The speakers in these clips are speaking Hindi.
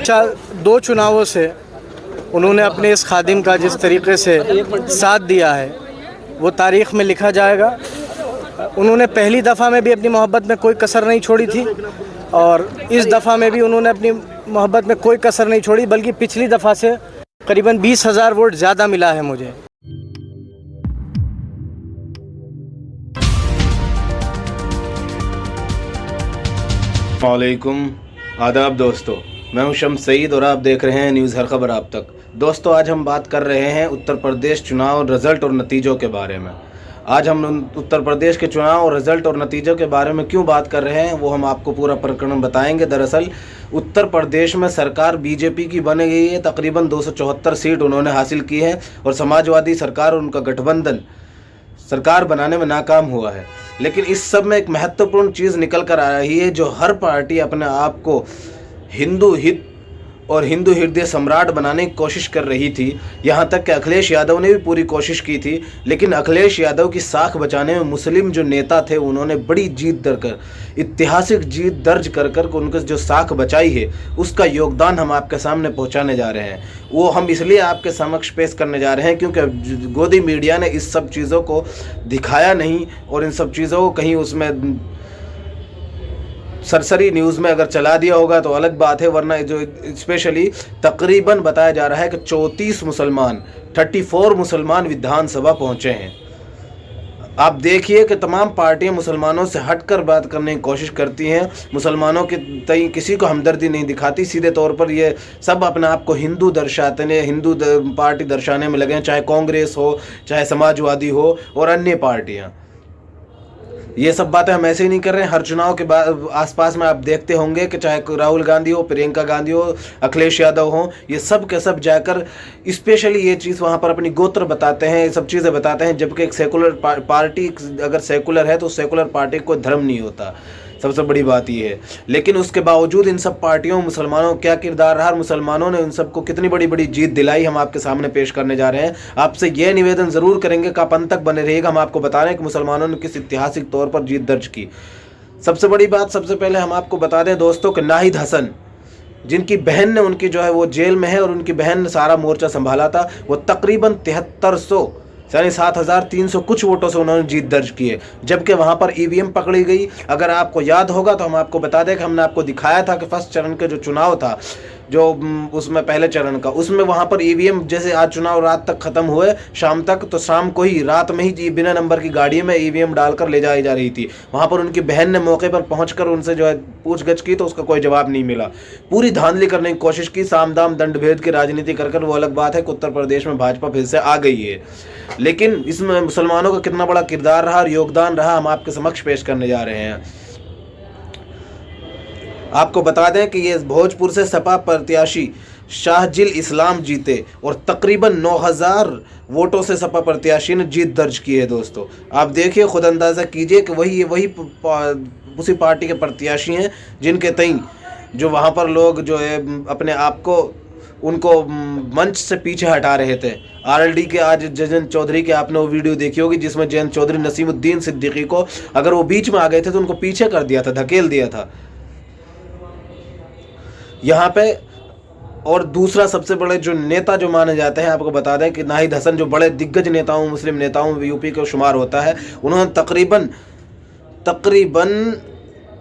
अच्छा, 2 चुनावों से उन्होंने अपने इस खादिम का जिस तरीके से साथ दिया है वो तारीख़ में लिखा जाएगा। उन्होंने पहली दफ़ा में भी अपनी मोहब्बत में कोई कसर नहीं छोड़ी थी और इस दफ़ा में भी उन्होंने अपनी मोहब्बत में कोई कसर नहीं छोड़ी, बल्कि पिछली दफ़ा से करीबन 20,000 वोट ज़्यादा मिला है मुझे। वालेकुम आदाब दोस्तों, मैं हूं शम्स सईद और आप देख रहे हैं न्यूज़ हर खबर आप तक। दोस्तों, आज हम बात कर रहे हैं उत्तर प्रदेश चुनाव रिज़ल्ट और नतीजों के बारे में। आज हम उत्तर प्रदेश के चुनाव और रिज़ल्ट और नतीजों के बारे में क्यों बात कर रहे हैं वो हम आपको पूरा प्रकरण बताएंगे। दरअसल उत्तर प्रदेश में सरकार बीजेपी की बन गई है, तकरीबन 274 सीट उन्होंने हासिल की है और समाजवादी सरकार और उनका गठबंधन सरकार बनाने में नाकाम हुआ है। लेकिन इस सब में एक महत्वपूर्ण चीज़ निकल कर आ रही है, जो हर पार्टी अपने आप को हिंदू हित और हिंदू हृदय सम्राट बनाने की कोशिश कर रही थी। यहाँ तक कि अखिलेश यादव ने भी पूरी कोशिश की थी, लेकिन अखिलेश यादव की साख बचाने में मुस्लिम जो नेता थे उन्होंने बड़ी जीत ऐतिहासिक जीत दर्ज कर उनकी जो साख बचाई है उसका योगदान हम आपके सामने पहुँचाने जा रहे हैं। वो हम इसलिए आपके समक्ष पेश करने जा रहे हैं क्योंकि गोदी मीडिया ने इस सब चीज़ों को दिखाया नहीं और इन सब चीज़ों को कहीं उसमें सरसरी न्यूज़ में अगर चला दिया होगा तो अलग बात है, वरना जो स्पेशली तकरीबन बताया जा रहा है कि 34 मुसलमान विधानसभा पहुंचे हैं। आप देखिए कि तमाम पार्टियां मुसलमानों से हटकर बात करने की कोशिश करती हैं, मुसलमानों के तई किसी को हमदर्दी नहीं दिखाती। सीधे तौर पर ये सब अपने आप को हिंदू दर्शाते हैं, हिंदू पार्टी दर्शाने में लगे हैं, चाहे कांग्रेस हो, चाहे समाजवादी हो और अन्य पार्टियाँ। ये सब बातें हम ऐसे ही नहीं कर रहे हैं। हर चुनाव के बाद आसपास में आप देखते होंगे कि चाहे राहुल गांधी हो, प्रियंका गांधी हो, अखिलेश यादव हो, ये सब के सब जाकर स्पेशली ये चीज़ वहाँ पर अपनी गोत्र बताते हैं, ये सब चीज़ें बताते हैं। जबकि एक सेकुलर पार्टी अगर सेकुलर है तो सेकुलर पार्टी को धर्म नहीं होता, सबसे बड़ी बात ये है। लेकिन उसके बावजूद इन सब पार्टियों मुसलमानों का क्या किरदार रहा, मुसलमानों ने उन सबको कितनी बड़ी बड़ी जीत दिलाई, हम आपके सामने पेश करने जा रहे हैं। आपसे यह निवेदन ज़रूर करेंगे कि आप अंत तक बने रहिएगा। हम आपको बता रहे हैं कि मुसलमानों ने किस ऐतिहासिक तौर पर जीत दर्ज की। सबसे बड़ी बात, सबसे पहले हम आपको बता दें दोस्तों कि नाहिद हसन, जिनकी बहन ने उनकी जो है वो जेल में है और उनकी बहन ने सारा मोर्चा संभाला था, वो तकरीबन 7300 यानी 7300 कुछ वोटों से उन्होंने जीत दर्ज की है। जबकि वहाँ पर ईवीएम पकड़ी गई। अगर आपको याद होगा तो हम आपको बता दें कि हमने आपको दिखाया था कि फर्स्ट चरण के जो चुनाव था, जो उसमें पहले चरण का, उसमें वहाँ पर ईवीएम जैसे आज चुनाव रात तक ख़त्म हुए शाम तक, तो शाम को ही रात में ही बिना नंबर की गाड़ी में ईवीएम डालकर ले जाई जा रही थी। वहाँ पर उनकी बहन ने मौके पर पहुँचकर उनसे जो है पूछगछ की तो उसका कोई जवाब नहीं मिला। पूरी धांधली करने की कोशिश की, साम दाम दंड भेद की राजनीति कर वो अलग बात है कि उत्तर प्रदेश में भाजपा फिर से आ गई है। लेकिन इसमें मुसलमानों का कितना बड़ा किरदार रहा और योगदान रहा, हम आपके समक्ष पेश करने जा रहे हैं। आपको बता दें कि ये भोजपुर से सपा प्रत्याशी शाहजिल इस्लाम जीते और तकरीबन 9000 वोटों से सपा प्रत्याशी ने जीत दर्ज की है। दोस्तों, आप देखिए, खुद अंदाज़ा कीजिए कि वही उसी पार्टी के प्रत्याशी हैं जिनके तई जो वहाँ पर लोग जो है अपने आप को उनको मंच से पीछे हटा रहे थे। आरएलडी के आज जयंत चौधरी के आपने वो वीडियो देखी होगी जिसमें जयंत चौधरी नसीमुद्दीन सिद्दीकी को, अगर वो बीच में आ गए थे तो उनको पीछे कर दिया था, धकेल दिया था यहाँ पे। और दूसरा सबसे बड़े जो नेता जो माने जाते हैं, आपको बता दें कि नाहिद हसन जो बड़े दिग्गज नेताओं, मुस्लिम नेताओं में यूपी का शुमार होता है, उन्होंने तकरीबन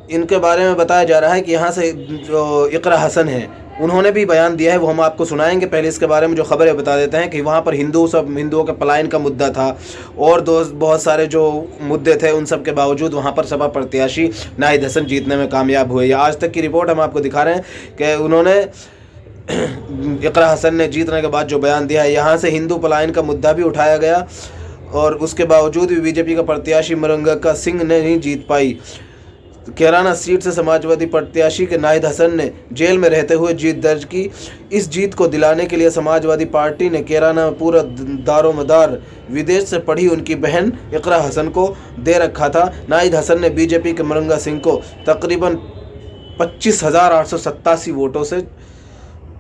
इनके बारे में बताया जा रहा है कि यहाँ से जो इकरा हसन है उन्होंने भी बयान दिया है, वो हम आपको सुनाएंगे। पहले इसके बारे में जो खबरें बता देते हैं कि वहाँ पर हिंदुओं के पलायन का मुद्दा था और बहुत सारे जो मुद्दे थे, उन सब के बावजूद वहाँ पर सपा प्रत्याशी नाहिद हसन जीतने में कामयाब हुए। आज तक की रिपोर्ट हम आपको दिखा रहे हैं कि उन्होंने इकरा हसन ने जीतने के बाद जो बयान दिया है, यहाँ से हिंदू पलायन का मुद्दा भी उठाया गया और उसके बावजूद भी बीजेपी का प्रत्याशी मुरंगका सिंह ने नहीं जीत पाई। कैराना सीट से समाजवादी प्रत्याशी के नाहिद हसन ने जेल में रहते हुए जीत दर्ज की। इस जीत को दिलाने के लिए समाजवादी पार्टी ने कैराना में पूरा दारोमदार विदेश से पढ़ी उनकी बहन इकरा हसन को दे रखा था। नाहिद हसन ने बीजेपी के मुरंगा सिंह को तकरीबन 25,887 वोटों से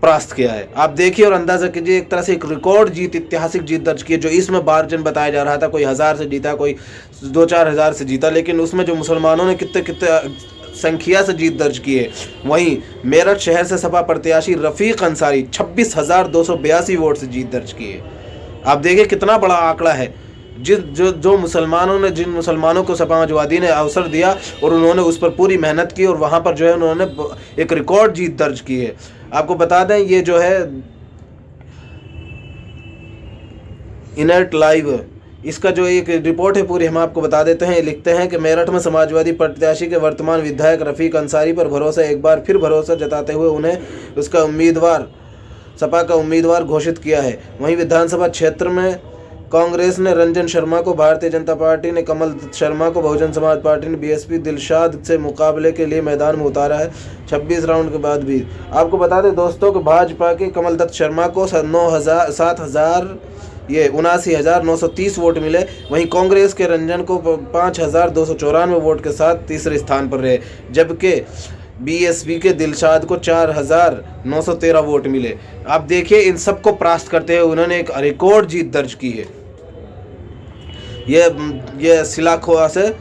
परास्त किया है। आप देखिए और अंदाजा कीजिए, एक तरह से एक रिकॉर्ड जीत, ऐतिहासिक जीत दर्ज की है। जो इसमें मार्जिन बताया जा रहा था, कोई 1000 से जीता, कोई 2-4 हज़ार से जीता, लेकिन उसमें जो मुसलमानों ने कितने संख्या से जीत दर्ज की है। वहीं मेरठ शहर से सपा प्रत्याशी रफीक अंसारी 26,282 वोट से जीत दर्ज की है। आप देखिए कितना बड़ा आंकड़ा है। जिन मुसलमानों को समाजवादी ने अवसर दिया और उन्होंने उस पर पूरी मेहनत की और वहाँ पर जो है उन्होंने एक रिकॉर्ड जीत दर्ज की है। आपको बता दें ये जो है इनर्ट लाइव, इसका जो एक रिपोर्ट है पूरी हम आपको बता देते हैं। लिखते हैं कि मेरठ में समाजवादी प्रत्याशी के वर्तमान विधायक रफीक अंसारी पर भरोसा एक बार फिर भरोसा जताते हुए उन्हें उसका उम्मीदवार सपा का उम्मीदवार घोषित किया है। वहीं विधानसभा क्षेत्र में कांग्रेस ने रंजन शर्मा को, भारतीय जनता पार्टी ने कमल शर्मा को, बहुजन समाज पार्टी ने बीएसपी दिलशाद से मुकाबले के लिए मैदान में उतारा है 26 राउंड के बाद भी। आपको बता दें दोस्तों कि भाजपा के कमल दत्त शर्मा को 79,930 वोट मिले। वहीं कांग्रेस के रंजन को 5,294 वोट के साथ तीसरे स्थान पर रहे, जबकि बीएसपी के दिलशाद को 4,913 वोट मिले। आप देखिए इन सबको परास्त करते हुए उन्होंने एक रिकॉर्ड जीत दर्ज की है। ये सिलाखोआ से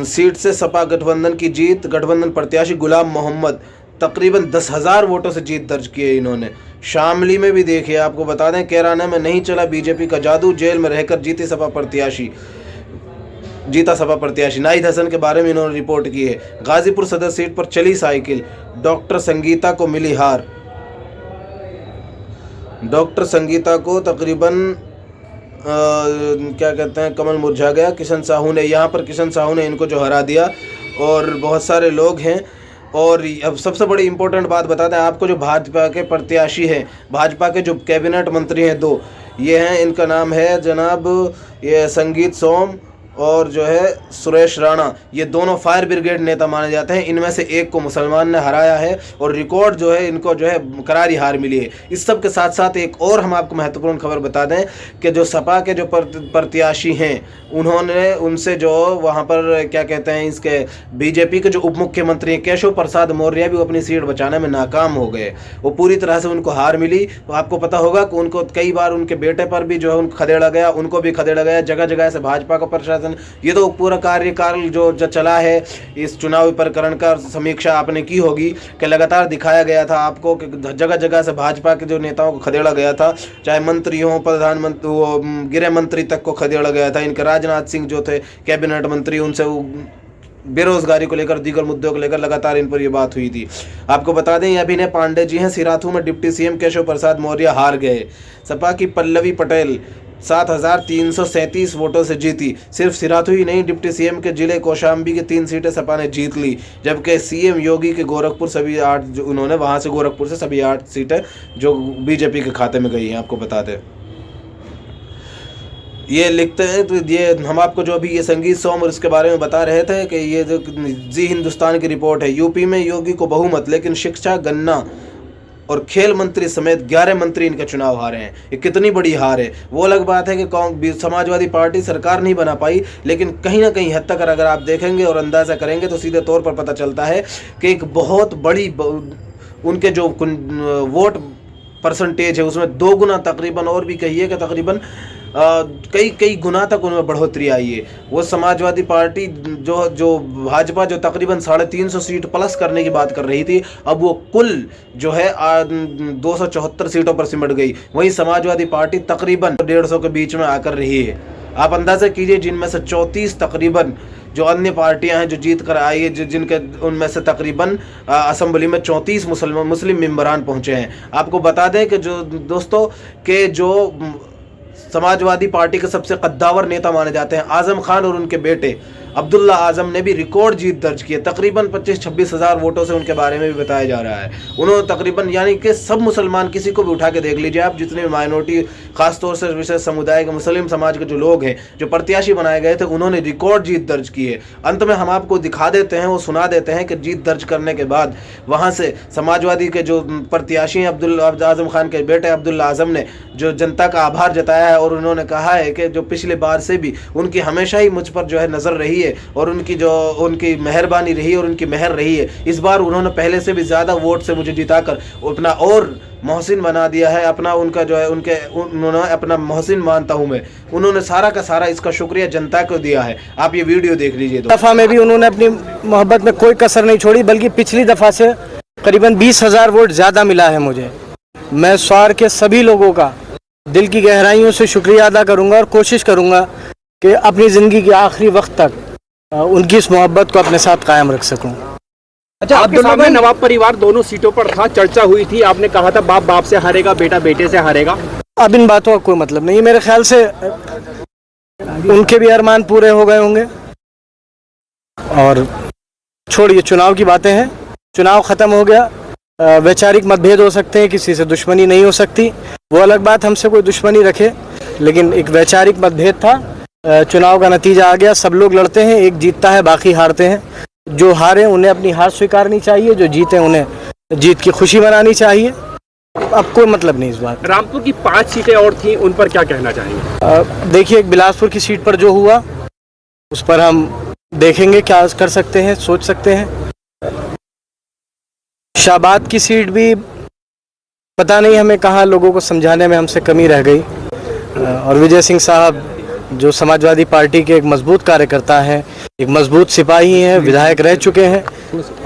सीट से सपा गठबंधन की जीत, गठबंधन प्रत्याशी गुलाम मोहम्मद तकरीबन 10,000 वोटों से जीत दर्ज की है इन्होंने। शामली में भी देखिए, आपको बता दें कैराना में नहीं चला बीजेपी का जादू, जेल में रहकर जीता सपा प्रत्याशी। नाहिद हसन के बारे में इन्होंने रिपोर्ट की है। गाजीपुर सदर सीट पर चली साइकिल, डॉक्टर संगीता को मिली हार। डॉक्टर संगीता को तकरीबन क्या कहते हैं कमल मुरझा गया। किशन साहू ने इनको जो हरा दिया और बहुत सारे लोग हैं। और अब सबसे बड़ी इंपॉर्टेंट बात बता दें आपको, जो भाजपा के प्रत्याशी हैं, भाजपा के जो कैबिनेट मंत्री हैं 2, ये हैं, इनका नाम है जनाब ये संगीत सोम और जो है सुरेश राणा। ये दोनों फायर ब्रिगेड नेता माने जाते हैं। इनमें से एक को मुसलमान ने हराया है और रिकॉर्ड जो है इनको जो है करारी हार मिली है। इस सब के साथ साथ एक और हम आपको महत्वपूर्ण खबर बता दें कि जो सपा के जो प्रत्याशी हैं उन्होंने उनसे जो वहाँ पर क्या कहते हैं इसके बीजेपी के जो उप मुख्यमंत्री हैं केशव प्रसाद मौर्य भी अपनी सीट बचाने में नाकाम हो गए। वो पूरी तरह से उनको हार मिली। तो आपको पता होगा कि उनको कई बार उनके बेटे पर भी जो है उनको खदेड़ा गया, उनको भी खदेड़ा गया। जगह जगह से भाजपा का प्रशासन, ये तो पूरा कार्यकाल जो चला है इस चुनावी प्रकरण का समीक्षा आपने की होगी कि लगातार दिखाया गया था आपको कि जगह जगह से भाजपा के जो नेताओं को खदेड़ा गया था, चाहे मंत्री हो, प्रधानमंत्री हो, गृह मंत्री तक को खदेड़ा गया था। इनके राजनाथ सिंह जो थे कैबिनेट मंत्री, उनसे बेरोजगारी को लेकर, दीगर मुद्दों को लेकर लगातार इन पर यह बात हुई थी। आपको बता दें ये अभिनय पांडे जी हैं। सिराथू में डिप्टी सीएम केशव प्रसाद मौर्य हार गए। सपा की पल्लवी पटेल 7,337 वोटों से जीती। सिर्फ सिराथू ही नहीं, डिप्टी सीएम के जिले कौशाम्बी की 3 सीटें सपा ने जीत ली, जबकि सीएम योगी के गोरखपुर सभी 8 जो उन्होंने वहां से गोरखपुर से सभी 8 सीटें जो बीजेपी के खाते में गई हैं। आपको बता दें ये लिखते हैं तो ये हम आपको जो अभी ये संगीत सोम और इसके बारे में बता रहे थे कि ये जो जी हिंदुस्तान की रिपोर्ट है, यूपी में योगी को बहुमत, लेकिन शिक्षा, गन्ना और खेल मंत्री समेत 11 मंत्री इनके चुनाव हारे हैं। ये कितनी बड़ी हार है। वो अलग बात है कि समाजवादी पार्टी सरकार नहीं बना पाई, लेकिन कहीं ना कहीं हद तक अगर आप देखेंगे और अंदाज़ा करेंगे तो सीधे तौर पर पता चलता है कि एक बहुत बड़ी उनके जो वोट परसेंटेज है उसमें 2 गुना तकरीबन, और भी कहिए कि तकरीबन कई गुना तक उनमें बढ़ोतरी आई है। वो समाजवादी पार्टी जो भाजपा जो तकरीबन 350 सीट प्लस करने की बात कर रही थी, अब वो कुल जो है 274 सीटों पर सिमट गई। वहीं समाजवादी पार्टी तकरीबन 150 के बीच में आकर रही है। आप अंदाज़ा कीजिए, जिनमें से 34 तकरीबन जो अन्य पार्टियां हैं जो जीत कर आई है, जिनके उनमें से तकरीबन असेंबली में 34 मुस्लिम मेंबरान पहुंचे हैं। आपको बता दें कि जो दोस्तों के जो समाजवादी पार्टी के सबसे कद्दावर नेता माने जाते हैं आजम खान और उनके बेटे अब्दुल्ला आजम ने भी रिकॉर्ड जीत दर्ज की है। तकरीबन 25-26 हज़ार वोटों से उनके बारे में भी बताया जा रहा है। उन्होंने तकरीबन यानी कि सब मुसलमान, किसी को भी उठा के देख लीजिए आप, जितने भी माइनॉरिटी खासतौर से विशेष समुदाय के मुस्लिम समाज के जो लोग हैं जो प्रत्याशी बनाए गए थे, उन्होंने रिकॉर्ड जीत दर्ज की है। अंत में हम आपको दिखा देते हैं, वो सुना देते हैं कि जीत दर्ज करने के बाद वहाँ से समाजवादी के जो प्रत्याशी हैं आजम खान के बेटे अब्दुल्ला आजम ने जो जनता का आभार जताया है और उन्होंने कहा है कि जो पिछले बार से भी उनकी हमेशा ही मुझ पर जो है नज़र रही है और उनकी मेहरबानी रही है और उनकी मेहर रही है। इस बार उन्होंने पहले से भी ज़्यादा वोट से मुझे जिताकर अपना और मोहसिन बना दिया है, अपना उनका जो है उन्होंने अपना मोहसिन मानता हूँ मैं। उन्होंने सारा का सारा इसका शुक्रिया जनता को दिया है। आप ये वीडियो देख लीजिए। दफ़ा में भी उन्होंने अपनी मोहब्बत में कोई कसर नहीं छोड़ी, बल्कि पिछली दफ़ा से करीबन 20,000 वोट ज़्यादा मिला है मुझे। मैं स्वार के सभी लोगों का दिल की गहराइयों से शुक्रिया अदा करूंगा और कोशिश करूंगा कि अपनी ज़िंदगी के आखिरी वक्त तक उनकी इस मोहब्बत को अपने साथ कायम रख सकूं। अच्छा, आपके सामने नवाब परिवार दोनों सीटों पर था, चर्चा हुई थी, आपने कहा था बाप बाप से हारेगा, बेटा बेटे से हारेगा। अब इन बातों का कोई मतलब नहीं, मेरे ख्याल से उनके भी अरमान पूरे हो गए होंगे। और छोड़िए, चुनाव की बातें हैं, चुनाव ख़त्म हो गया। वैचारिक मतभेद हो सकते हैं, किसी से दुश्मनी नहीं हो सकती, वो अलग बात, हमसे कोई दुश्मनी रखे, लेकिन एक वैचारिक मतभेद था। चुनाव का नतीजा आ गया, सब लोग लड़ते हैं, एक जीतता है बाकी हारते हैं। जो हारे उन्हें अपनी हार स्वीकारनी चाहिए, जो जीते उन्हें जीत की खुशी मनानी चाहिए। अब कोई मतलब नहीं इस बात। रामपुर की 5 सीटें और थी, उन पर क्या कहना चाहेंगे? देखिए, एक बिलासपुर की सीट पर जो हुआ उस पर हम देखेंगे क्या कर सकते हैं, सोच सकते हैं। शाबाद की सीट भी पता नहीं हमें कहाँ लोगों को समझाने में हमसे कमी रह गई। और विजय सिंह साहब जो समाजवादी पार्टी के एक मजबूत कार्यकर्ता हैं, एक मजबूत सिपाही हैं, विधायक रह चुके हैं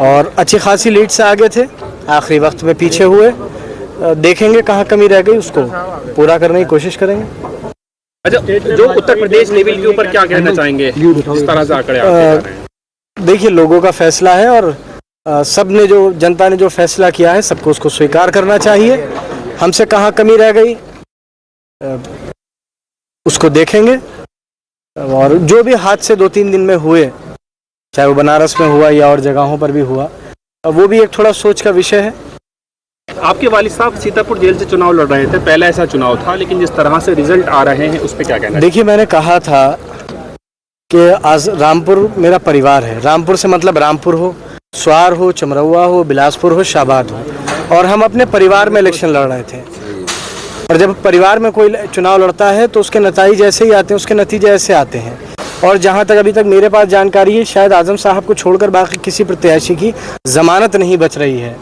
और अच्छी खासी लीड से आगे थे, आखिरी वक्त में पीछे हुए। देखेंगे कहाँ कमी रह गई, उसको पूरा करने की कोशिश करेंगे। अच्छा, जो उत्तर प्रदेश लेवल के ऊपर क्या कहना चाहेंगे इस तरह से आंकड़े आते जा रहे हैं? देखिए, लोगों का फैसला है और सब ने जो जनता ने जो फैसला किया है सबको उसको स्वीकार करना चाहिए। हमसे कहाँ कमी रह गई उसको देखेंगे। और जो भी हादसे 2-3 दिन में हुए, चाहे वो बनारस में हुआ या और जगहों पर भी हुआ, वो भी एक थोड़ा सोच का विषय है। आपके वालिद साहब सीतापुर जेल से चुनाव लड़ रहे थे, पहला ऐसा चुनाव था, लेकिन जिस तरह से रिजल्ट आ रहे हैं उस पर क्या कहना? देखिए, मैंने कहा था कि आज रामपुर मेरा परिवार है। रामपुर से मतलब रामपुर हो, स्वार हो, चमरौआ हो, बिलासपुर हो, शाबाद हो, और हम अपने परिवार में इलेक्शन लड़ रहे थे। और जब परिवार में कोई चुनाव लड़ता है तो उसके नतीजे ऐसे ही आते हैं, उसके नतीजे ऐसे आते हैं। और जहाँ तक अभी तक मेरे पास जानकारी है, शायद आजम साहब को छोड़कर बाकी किसी प्रत्याशी की जमानत नहीं बच रही है।